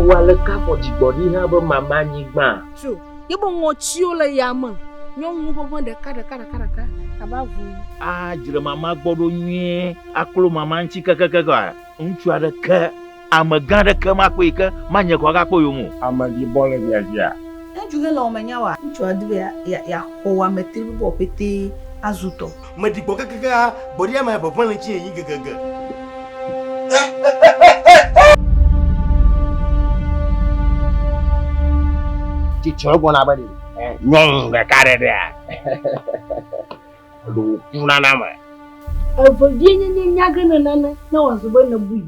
wale kafo dzigbɔɖi hã be mama nyigba. So, ye bo ŋɔtsiwo le yame. Nyɔnu ƒe ɖeka aba vu. Dzre mama gbɔ ɖo nyuie, aklo mama ŋuti kekekeka. Ŋutsu aɖeke, amegã aɖeke makpɔ yi ke manye kɔ gakpɔ yo mo. Ameɖibɔ le via dzia. Ŋutsu he le wɔmenya wa. Ŋutsu adi be ya xɔ ametri bubu pete azutɔ. Meɖibɔ kekeka, bɔdi ama ƒeƒe le ŋuti yi kekeke. Tsitsɔ gbɔna be ɖi. Nyɔnu ɖeka ɖe ɖea. Ɖo kunana me. Evevie nye nyage nenane ne wazube ne bui.